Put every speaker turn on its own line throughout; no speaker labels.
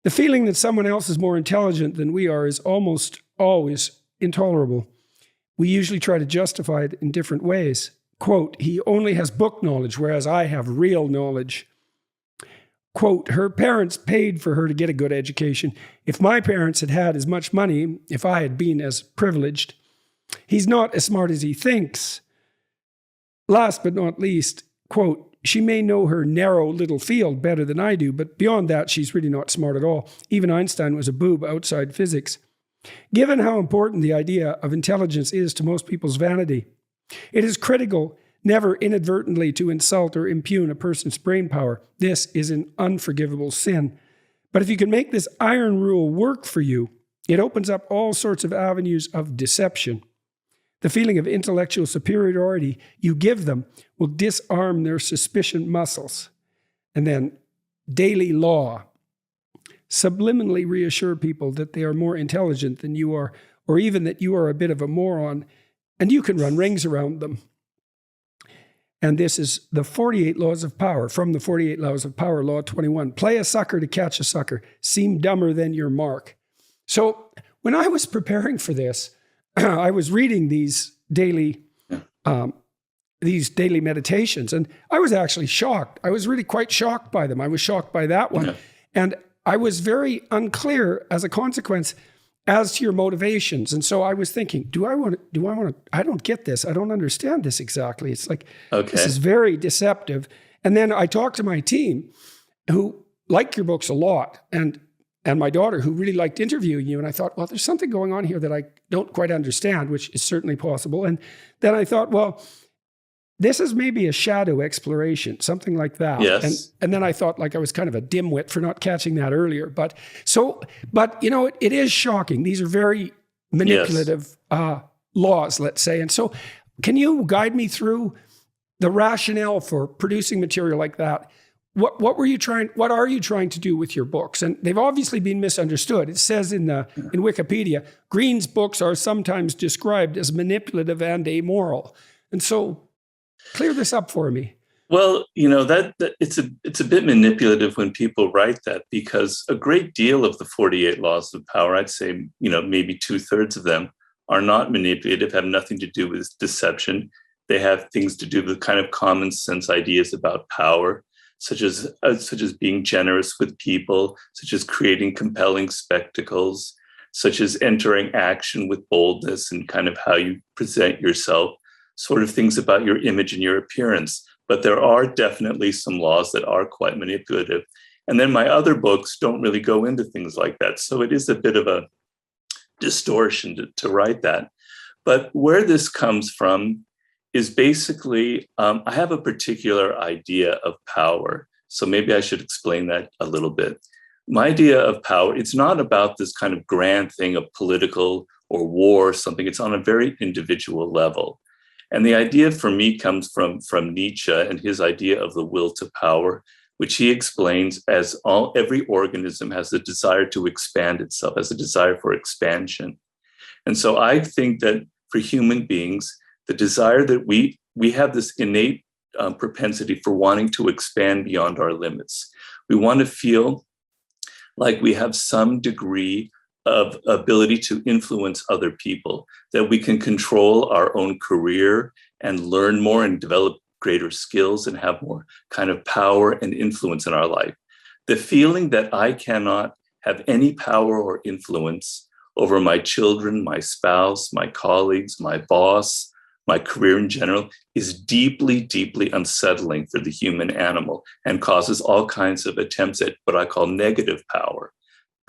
The feeling that someone else is more intelligent than we are is almost always intolerable. We usually try to justify it in different ways. Quote, he only has book knowledge, whereas I have real knowledge. Quote, her parents paid for her to get a good education. If my parents had had as much money, if I had been as privileged, he's not as smart as he thinks. Last but not least, quote, she may know her narrow little field better than I do, but beyond that, she's really not smart at all. Even Einstein was a boob outside physics. Given how important the idea of intelligence is to most people's vanity, it is critical never inadvertently to insult or impugn a person's brain power. This is an unforgivable sin. But if you can make this iron rule work for you, it opens up all sorts of avenues of deception. The feeling of intellectual superiority you give them will disarm their suspicion muscles. And then, daily law. Subliminally reassure people that they are more intelligent than you are, or even that you are a bit of a moron, and you can run rings around them. And this is the 48 Laws of Power, from the 48 Laws of Power, Law 21. Play a sucker to catch a sucker. Seem dumber than your mark. So when I was preparing for this, I was reading these daily meditations, and I was actually shocked. I was really quite shocked by them. I was shocked by that one. And I was very unclear as a consequence as to your motivations. And so I was thinking, I don't get this. I don't understand this exactly. It's like, This is very deceptive. And then I talked to my team who like your books a lot, and my daughter who really liked interviewing you. And I thought, well, there's something going on here that I don't quite understand, which is certainly possible. And then I thought, well, this is maybe a shadow exploration, something like that.
Yes.
And then I thought like I was kind of a dimwit for not catching that earlier. But you know, it is shocking. These are very manipulative laws, let's say. And so can you guide me through the rationale for producing material like that? What are you trying to do with your books? And they've obviously been misunderstood. It says in Wikipedia, Green's books are sometimes described as manipulative and amoral. And so clear this up for me.
Well, you know, that it's a bit manipulative when people write that, because a great deal of the 48 Laws of Power, I'd say, you know, maybe 2/3 of them are not manipulative, have nothing to do with deception. They have things to do with kind of common sense ideas about power, such as being generous with people, such as creating compelling spectacles, such as entering action with boldness and kind of how you present yourself, sort of things about your image and your appearance. But there are definitely some laws that are quite manipulative. And then my other books don't really go into things like that. So it is a bit of a distortion to write that. But where this comes from is basically, I have a particular idea of power. So maybe I should explain that a little bit. My idea of power, it's not about this kind of grand thing of political or war or something. It's on a very individual level. And the idea for me comes from Nietzsche and his idea of the will to power, which he explains as every organism has a desire to expand itself, has a desire for expansion. And so I think that for human beings, the desire that we have this innate propensity for wanting to expand beyond our limits. We want to feel like we have some degree of ability to influence other people, that we can control our own career and learn more and develop greater skills and have more kind of power and influence in our life. The feeling that I cannot have any power or influence over my children, my spouse, my colleagues, my boss, my career in general is deeply, deeply unsettling for the human animal and causes all kinds of attempts at what I call negative power,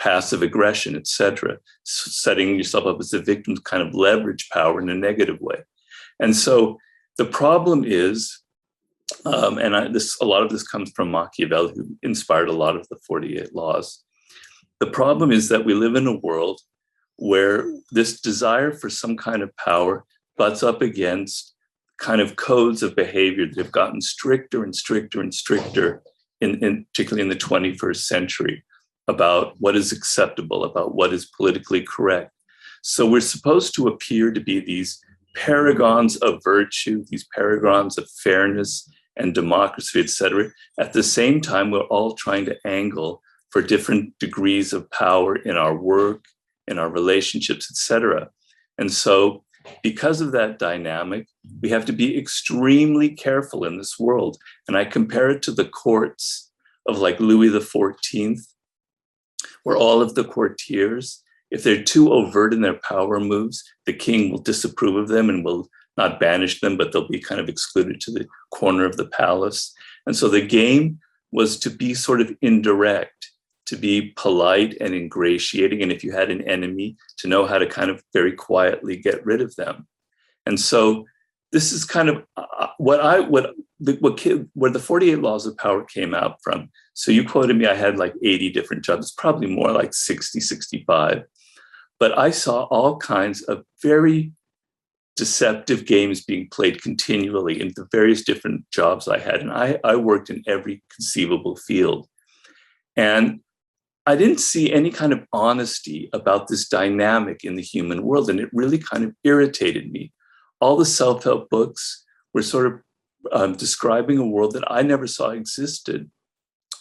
passive aggression, etc., setting yourself up as a victim to kind of leverage power in a negative way. And so the problem is, a lot of this comes from Machiavelli, who inspired a lot of the 48 Laws. The problem is that we live in a world where this desire for some kind of power butts up against kind of codes of behavior that have gotten stricter and stricter and stricter, particularly in the 21st century, about what is acceptable, about what is politically correct. So we're supposed to appear to be these paragons of virtue, these paragons of fairness and democracy, et cetera. At the same time, we're all trying to angle for different degrees of power in our work, in our relationships, etc. And so because of that dynamic, we have to be extremely careful in this world. And I compare it to the courts of like Louis XIV, where all of the courtiers, if they're too overt in their power moves, the king will disapprove of them and will not banish them, but they'll be kind of excluded to the corner of the palace. And so the game was to be sort of indirect, to be polite and ingratiating. And if you had an enemy, to know how to kind of very quietly get rid of them. And so this is kind of where the 48 laws of power came out from. So you quoted me, I had like 80 different jobs, probably more like 60, 65. But I saw all kinds of very deceptive games being played continually in the various different jobs I had. And I worked in every conceivable field. And I didn't see any kind of honesty about this dynamic in the human world. And it really kind of irritated me. All the self-help books were sort of describing a world that I never saw existed.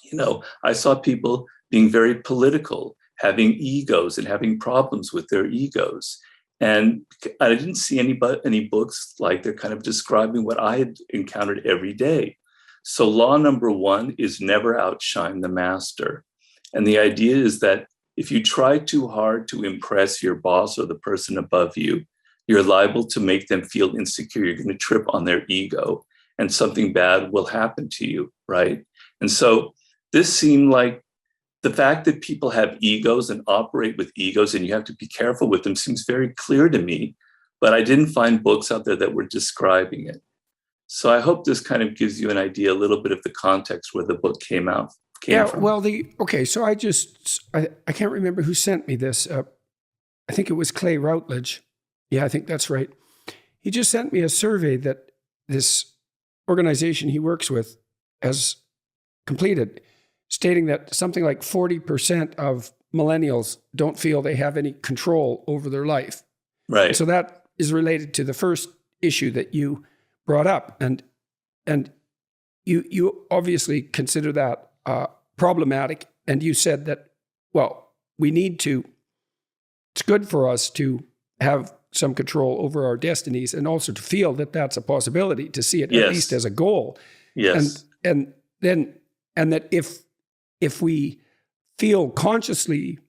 You know, I saw people being very political, having egos and having problems with their egos. And I didn't see any books like they're kind of describing what I had encountered every day. So law number one is never outshine the master. And the idea is that if you try too hard to impress your boss or the person above you, you're liable to make them feel insecure. You're going to trip on their ego and something bad will happen to you, right? And so this seemed like the fact that people have egos and operate with egos and you have to be careful with them seems very clear to me, but I didn't find books out there that were describing it. So I hope this kind of gives you an idea, a little bit of the context where the book came from.
Well, so I can't remember who sent me this. I think it was Clay Routledge. Yeah, I think that's right. He just sent me a survey that this organization he works with has completed, stating that something like 40% of millennials don't feel they have any control over their life.
Right.
So that is related to the first issue that you brought up. And you obviously consider that problematic. And you said that, well, it's good for us to have some control over our destinies and also to feel that that's a possibility, to see it at least as a goal.
Yes.
And that if we feel consciously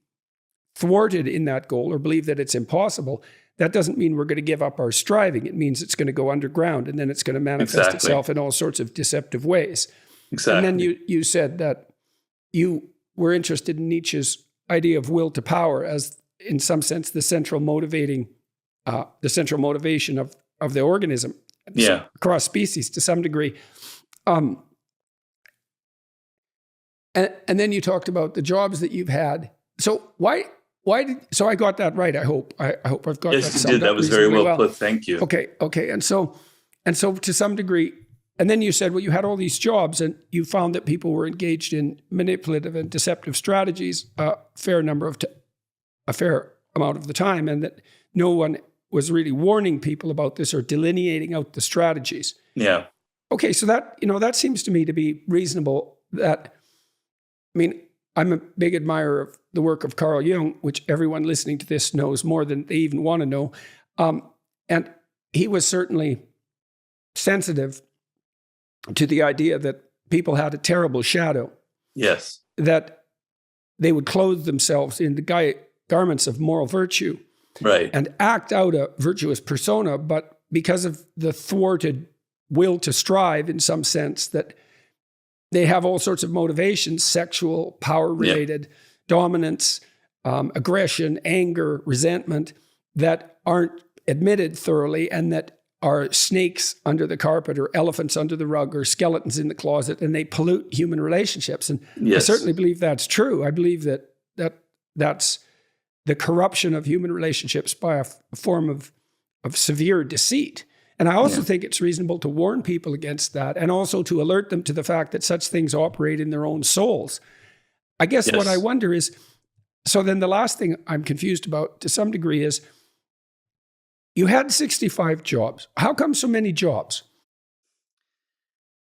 thwarted in that goal or believe that it's impossible, that doesn't mean we're going to give up our striving. It means it's going to go underground and then it's going to manifest itself in all sorts of deceptive ways.
Exactly.
And then you said that you were interested in Nietzsche's idea of will to power as, in some sense, the central motivation of the organism across species to some degree. And then you talked about the jobs that you've had. So so I got that right. I hope I've got that.
Yes, you did. That was very well put. Thank you.
Okay. And so to some degree, and then you said, well, you had all these jobs and you found that people were engaged in manipulative and deceptive strategies a fair amount of the time, and that no one was really warning people about this or delineating out the strategies.
Yeah.
Okay, so that seems to me to be reasonable. I'm a big admirer of the work of Carl Jung, which everyone listening to this knows more than they even want to know. And he was certainly sensitive to the idea that people had a terrible shadow.
Yes.
That they would clothe themselves in the garments of moral virtue.
Right.
And act out a virtuous persona, but because of the thwarted will to strive, in some sense, that they have all sorts of motivations, sexual, power-related, dominance, aggression, anger, resentment, that aren't admitted thoroughly and that are snakes under the carpet or elephants under the rug or skeletons in the closet, and they pollute human relationships. And I certainly believe that's true. I believe that's the corruption of human relationships by a form of severe deceit. And I also think it's reasonable to warn people against that and also to alert them to the fact that such things operate in their own souls. I guess what I wonder is, so then the last thing I'm confused about to some degree is, you had 65 jobs. How come so many jobs?